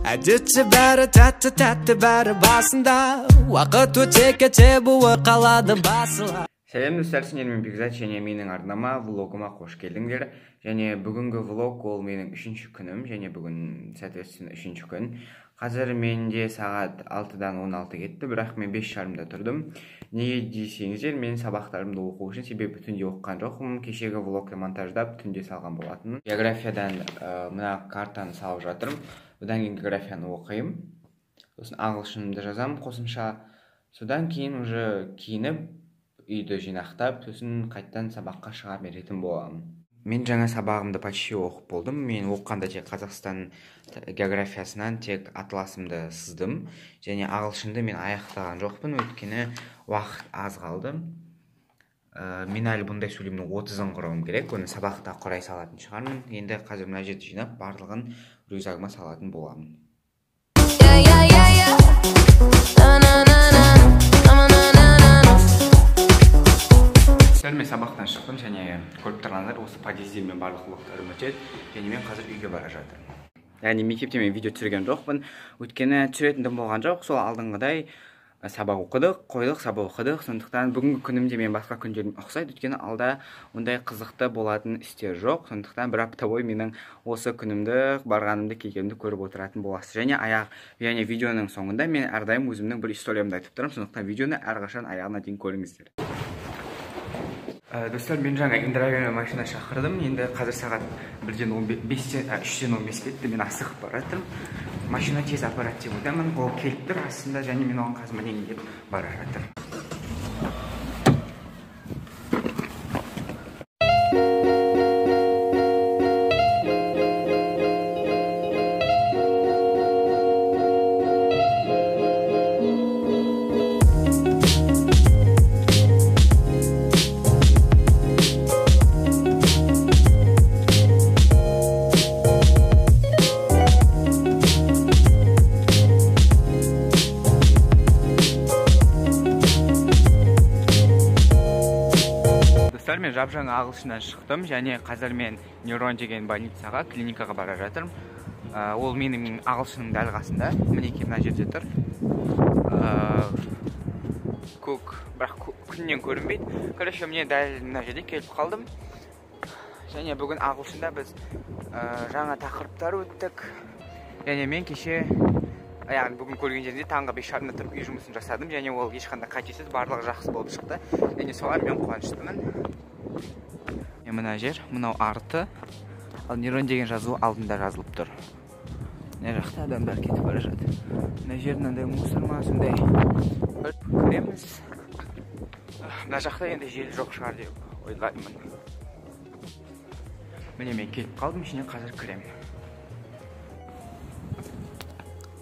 әдетте бәрі тәтті тәтті бәрі басында, уақыт өте кете буы қалады басыла. Сәлем достар, сіздермен Бекзат және менің арнама влогыма қош келдіңдер. Және бүгінгі влог ол менің 3-ші күнім, және бүгін соответственно 3-ші күн. Қазір менде сағат 6-дан 16 кетті, бірақ мен 5:30-да тұрдым. Неге десеңіздер, мен сабақтарымды оқу үшін, себебі түнде оқыған жоқпын. Кешегі влогты монтаждап түнде салған болатынмын. Географиядан мына картаны салып жатырмын. Одан кейін географияны оқимын. Сосын ағылшынымды жазамын қосымша. Содан кейін уже киініп, үйді жинақтап, сосын қайттан сабаққа шыға беретін боламын. Мен жаңа сабағымды почти оқып болдым. Мен оққанда тек Қазақстан географиясынан тек атласымды сыздым. Және ағылшынды мен аяқтаған жоқпын, өйткені уақыт аз қалды. Мен әлі бұндай сөйлемнің 30-ын құрауым керек. Оны сабақта құрай салатын шығармын. Енді қазір мына жерді жинап, барлығын рюкзагыма салатын боламын. Мен сабақтан шықтым, және көріп тұрғандар осы подъезден мен барлық влогтарым өтеді, және мен қазір үйге бара жатырмын. Яғни мектепте мен видео түсірген жоқпын, өйткені түсіретіндім болған жоқ. Сол алдыңғыдай сабақ оқыдық, қойдық, сабақ оқыдық. Сондықтан бүгінгі күнімде мен басқа күндерім ұқсайды, өйткені алда ондай қызықты болатын істер жоқ. Сондықтан бір апта бойы менің осы күнімді, барғанымды, келгенімді көріп отыратын боласыз. Және видеоның соңында мен әрдайым өзімнің бір историямды айтып тұрмын. Сондықтан видеоны әрқашан аяғына дейін көріңіздер. Достар, мен жаңа индравиямен машина шақырдым. Енді қазір сағат 3-ден 15 кетті. Мен асығып баратырмын. Машина тез апарат деп ойдамын. Ол келіп тұр астында, және мен оған қазір мінейін деп бара жатырмын. Мен жап-жаңа ағылшыннан шықтым, және қазір мен Нейрон деген больницаға, клиникаға бара жатырмын. Ол менің ағылшының дәл қасында. Мінекей мына жерде тұр. Бірақ күннен көрінбейді. Короче, мне дәл мына жерде келіп қалдым. Және бүгін ағылшында біз жаңа тақырыптар өттік. Және мен кеше бүгін көрген жерде таңғы 5:30-да тұрып үй жұмысын жасадым, және ол ешқандай қатесіз, барлығы жақсы болып шықты. Және соған мен қуаныштымын. Мына жер, мынау арты, ал Нейрон деген жазу алдында жазылып тұр. Мына жақта адамдар кетіп бара жатыр. Мына жер мынандай мусор ма, сондай. Кіреміз. Мына жақта енді жел жоқ шығар деп ойлаймын. Міне мен келіп қалдым, ішіне қазір кірем.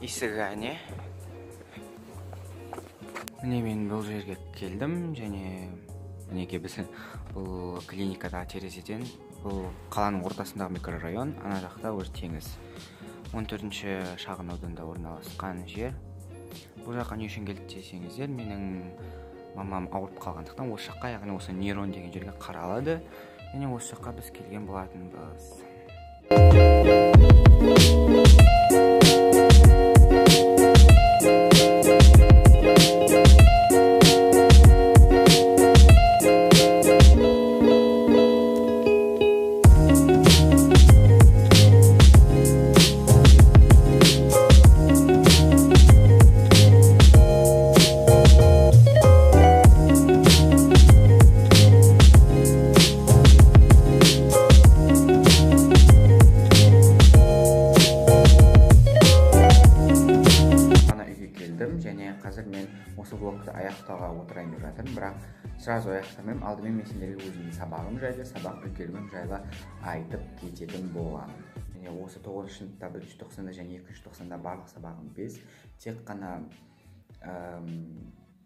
Есігі әне. Міне мен бұл жерге келдім, және мінеке біз бұл клиникада терезеден, бұл қаланың ортасындағы микрорайон, ана жақта уже теңіз. 14-ші шағын ауданда орналасқан жер. Бұл жаққа не үшін келді десеңіздер, менің мамам ауырып қалғандықтан осы жаққа, яғни осы Нейрон деген жерге қаралады, және осы жаққа біз келген болатынбыз. Қазір мен осы блогты аяқтауға отырайын деп жатырмын, бірақ сразу аяқтамаймын. Алдымен мен сендерге өзімнің сабағым жайлы, сабақ үлгерімім жайлы айтып кететін боламын. Және осы 9-шы сыныпта 1-ші тоқсанда және 2-ші тоқсанда барлық сабағым 5. Тек қана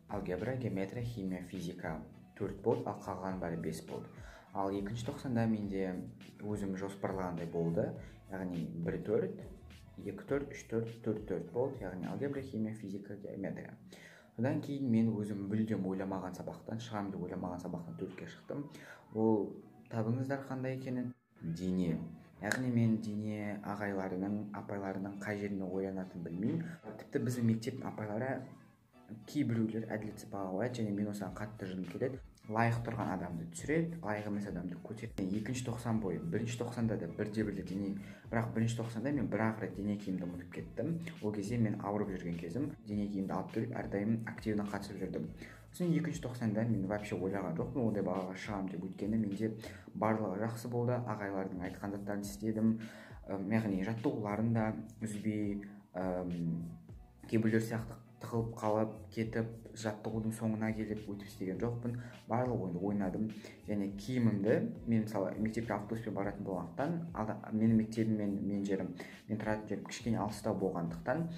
алгебра, геометрия, химия, физика 4 болды, ал қалған бәрі 5 болды. Ал 2-ші тоқсанда менде өзім жоспарлағандай болды, яғни 1-4, 2-4, 3-4, 4-4 болды, яғни алгебра, химия, физика, геометрия. Одан кейін мен өзім мүлдем ойламаған сабақтан, шығамын деп ойламаған сабақтан 4-ке шықтым. Ол табыңыздар қандай екенін? Дене. яғни мен дене ағайларының апайларының қай жеріне ойланатынын білмеймін. Тіпті біздің мектептің апайлары кейбіреулер әділетсіз бағалайды, және мен осыған қатты жыным келеді. Лайық тұрған адамды түсіреді, лайық емес адамды көтереді. Екінші тоқсан бойы, бірінші тоқсанда да бірде дене, бірақ бірінші тоқсанда мен бір-ақ рет дене киімді ұмытып кеттім. Ол кезде мен ауырып жүрген кезім, дене киімді алып келіп әрдайым активно қатысып жүрдім. Сосын екінші тоқсанда мен вообще ойлаған жоқпын ондай бағаға шығамын деп, өйткені менде барлығы жақсы болды, ағайлардың айтқан заттарын істедім, яғни жаттығуларын да үзбей, кейбіреулер сияқты тығылып қалып кетіп жаттығудың соңына келіп өтіп істеген жоқпын. Барлық ойынды ойнадым, және киімімді мен мысалы мектепке автобуспен баратын болғандықтан, менің мектебім мен жерім, мен тұратын жерім кішкене алыстау болғандықтан,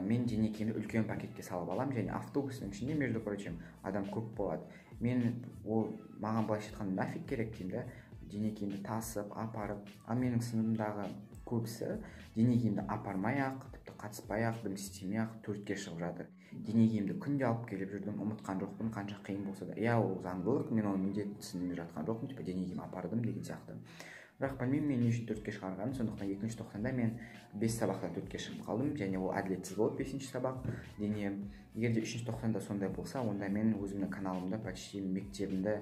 мен дене киімді үлкен пакетке салып аламын, және автобустың ішінде, между прочим, адам көп болады. Мен маған былайша айтқанда нафиг керек деймін да, дене киімді тасып апарып. Ал менің сыныбымдағы көбісі дене киімді апармай-ақ, тіпті қатыспай-ақ, дым істемей-ақ 4-ке шығып жатыр. Дене киімді күнде алып келіп жүрдім, ұмытқан жоқпын, қанша қиын болса да. Ол заңдылық, мен оны міндетсініп жатқан жоқпын, типа дене киім апардым деген сияқты. Бірақ білмеймін мен не үшін 4-ке шығарғанын. Сондықтан екінші тоқсанда мен 5 сабақтан 4-ке шығып қалдым, және ол әділетсіз болды 5-ші сабақ. Егер де 3-ші тоқсанда сондай болса, онда мен өзімнің каналымда почти мектебімді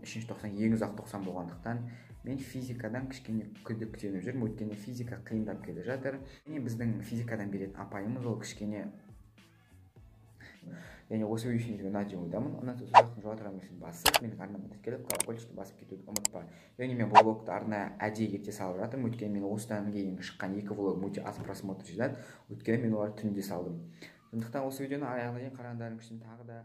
3-ші тоқсан ең ұзақ тоқсан болғандықтан мен физикадан кішкене күдіктеніп жүрмін, өйткені физика қиындап келе жатыр. Біздің физикадан беретін апайымыз ол кішкене, және осы видео үшін ұнады деп ойдамын. Ұнатса сұрақтың жауап басып, менің арнама тіркеліп колокольчикті басып кетуді ұмытпа. Және мен бұл влогты арнайы әдейі ерте салып жатырмын, өйткені мен осыдан кейін шыққан 2 влог өте аз просмотр жинады, өйткені мен оларды түнде салдым. Сондықтан осы видеоны аяғына дейін қарағандарың үшін тағы да